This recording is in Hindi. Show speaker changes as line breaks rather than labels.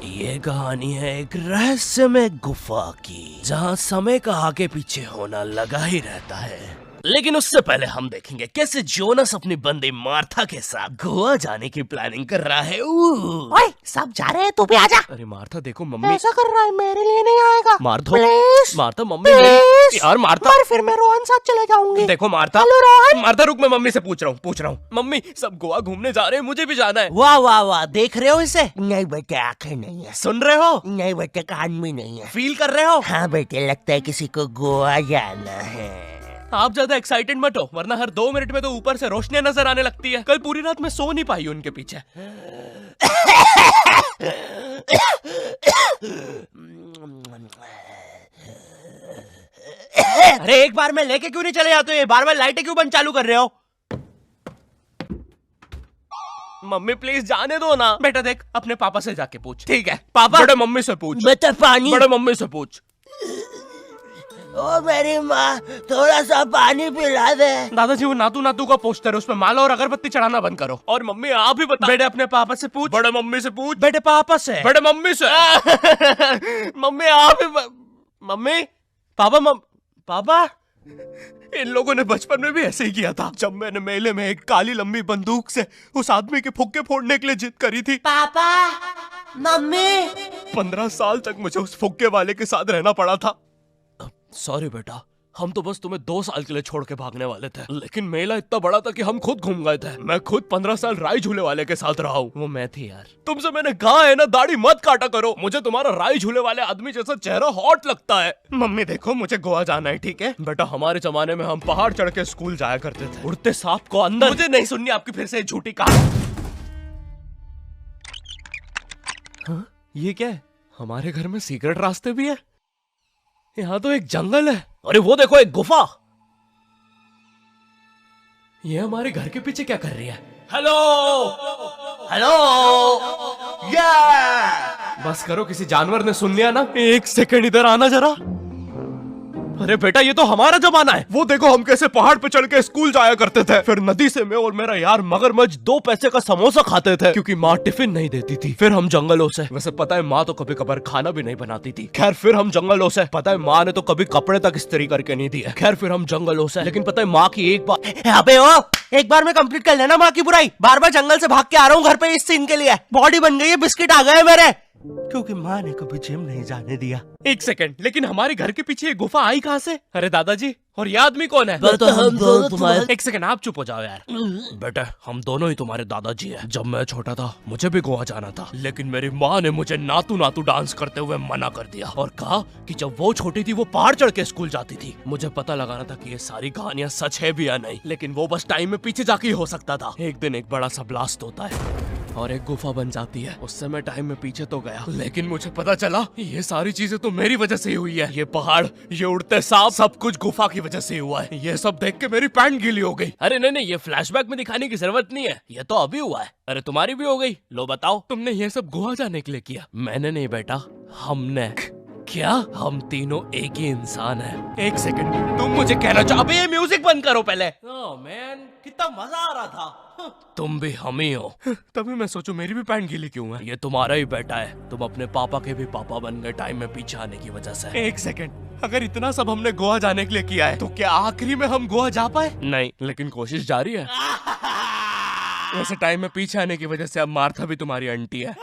ये कहानी है एक रहस्यमय गुफा की, जहाँ समय का आगे पीछे होना लगा ही रहता है। लेकिन उससे पहले हम देखेंगे कैसे जोनस अपनी बंदी मार्था के साथ गोवा जाने की प्लानिंग कर रहा है।
ओए, सब जा रहे हैं, तू भी आजा।
अरे मार्था देखो, मम्मी
ऐसा कर रहा है, मेरे लिए नहीं आएगा।
Martha,
please
Martha mummy
please.
यार मार्था,
और फिर मैं रोहन साथ चले जाऊंगी।
देखो मार्था,
हेलो रोहन।
मार्था रुक, मैं मम्मी से पूछ रहा हूँ। मम्मी सब गोवा घूमने जा रहे हैं, मुझे भी जाना है।
वाह वाह वाह, देख रहे हो इसे? नहीं बेटे, आंखें नहीं है।
सुन रहे हो?
नहीं बेटे, कान भी नहीं है।
फील कर रहे हो?
हाँ बेटे, लगता है किसी को गोवा जाना है।
आप ज्यादा एक्साइटेड मत हो, वरना हर 2 मिनट में तो ऊपर से रोशनियां नजर आने लगती है। कल पूरी रात मैं सो नहीं पाई उनके पीछे।
अरे एक बार में लेके क्यों नहीं चले जाते हो? बार बार लाइटें क्यों बंद चालू कर रहे हो?
मम्मी प्लीज जाने दो ना। बेटा देख, अपने पापा से जाके पूछ।
ठीक है पापा।
बड़े मम्मी से पूछ।
बेटा पानी।
बड़े मम्मी से पूछ।
ओ मेरी माँ, थोड़ा सा पानी पिला दे।
दादाजी वो नातू नातू का पोस्टर है, उसमें माला और अगरबत्ती चढ़ाना बंद करो। और मम्मी आप ही बता। बेटे अपने पापा से पूछ। बड़े मम्मी से पूछ।
बेटे पापा से।
बड़े मम्मी से। मम्मी आप ही मम्मी पापा पापा इन लोगों ने बचपन में भी ऐसे ही किया था, जब मैंने मेले में एक काली लंबी बंदूक से उस आदमी के फुक्के फोड़ने के लिए जिद करी थी।
पापा, मम्मी।
15 साल तक मुझे उस फुक्के वाले के साथ रहना पड़ा था। सॉरी बेटा, हम तो बस तुम्हें 2 साल के लिए छोड़ के भागने वाले थे, लेकिन मेला इतना बड़ा था कि हम खुद घूम गए थे। मैं खुद 15 साल राई झूले वाले के साथ रहा हूँ। वो मैं थी यार। तुमसे मैंने कहा है ना, दाढ़ी मत काटा करो। मुझे तुम्हारा राई झूले वाले आदमी जैसा चेहरा हॉट लगता है। मम्मी देखो, मुझे गोवा जाना है, ठीक है बेटा। हमारे जमाने में हम पहाड़ चढ़ के स्कूल जाया करते थे, उड़ते सांप को अंदर। मुझे नहीं सुननी आपकी फिर से झूठी कहानी। हाँ, ये क्या है? हमारे घर में सीक्रेट रास्ते भी है। यहाँ तो एक जंगल है। अरे वो देखो, एक गुफा। ये हमारे घर के पीछे क्या कर रही है? Hello
hello.
बस करो, किसी जानवर ने सुन लिया ना। 1 सेकंड इधर आना जरा। अरे बेटा, ये तो हमारा जमाना है। वो देखो, हम कैसे पहाड़ पे चढ़ के स्कूल जाया करते थे। फिर नदी से मैं और मेरा यार मगरमच्छ 2 पैसे का समोसा खाते थे, क्योंकि माँ टिफिन नहीं देती थी। फिर हम जंगलों से, वैसे पता है माँ तो कभी कभार खाना भी नहीं बनाती थी। खैर फिर हम जंगलों से, पता है माँ ने तो कभी कपड़े तक इस्त्री करके नहीं दिए। खैर फिर हम जंगलों से, लेकिन पता है माँ की एक बार।
अबे ओ, एक बार में कंप्लीट कर लेना माँ की बुराई। बार बार जंगल से भाग के आ रहा हूँ घर पे इस सीन के लिए। बॉडी बन गई है, बिस्किट आ गए मेरे, क्योंकि माँ ने कभी जिम नहीं जाने दिया।
1 सेकंड, लेकिन हमारे घर के पीछे ये गुफा आई कहाँ से? अरे दादाजी, और ये आदमी कौन है?
तो हम दोनों तुम्हारे।
1 सेकंड, आप चुप हो जाओ यार। बेटा, हम दोनों ही तुम्हारे दादाजी हैं। जब मैं छोटा था मुझे भी गोवा जाना था, लेकिन मेरी माँ ने मुझे नातू नातू डांस करते हुए मना कर दिया और कहा कि जब वो छोटी थी वो पहाड़ चढ़ के स्कूल जाती थी। मुझे पता लगाना था कि ये सारी कहानियां सच है भी या नहीं, लेकिन वो बस टाइम में पीछे जाके ही हो सकता था। एक दिन एक बड़ा सा ब्लास्ट होता है और एक गुफा बन जाती है। उससे मैं टाइम में पीछे तो गया, लेकिन मुझे पता चला ये सारी चीजें तो मेरी वजह से ही हुई है। ये पहाड़, ये उड़ते सांप, सब कुछ गुफा की वजह से ही हुआ है। ये सब देख के मेरी पैंट गीली हो गई। अरे नहीं, ये फ्लैशबैक में दिखाने की जरूरत नहीं है, ये तो अभी हुआ है। अरे तुम्हारी भी हो गई। लो बताओ, तुमने ये सब गोवा जाने के लिए किया? मैंने नहीं बेटा, हमने। क्या? हम तीनों एक ही इंसान हैं। 1 सेकंड, तुम मुझे कहना चाहो? अबे ये म्यूजिक बंद करो पहले।
ओह मैन, कितना मजा आ रहा था।
तुम भी हम ही हो। तभी मैं सोचूं मेरी भी पैंट गीली क्यों है। ये तुम्हारा ही बेटा है, तुम अपने पापा के भी पापा बन गए टाइम में पीछे आने की वजह से। 1 सेकंड, अगर इतना सब हमने गोवा जाने के लिए किया है, तो क्या आखिरी में हम गोवा जा पाए? नहीं, लेकिन कोशिश जारी है। वैसे टाइम में पीछे आने की वजह से अब मार्था भी तुम्हारी आंटी है।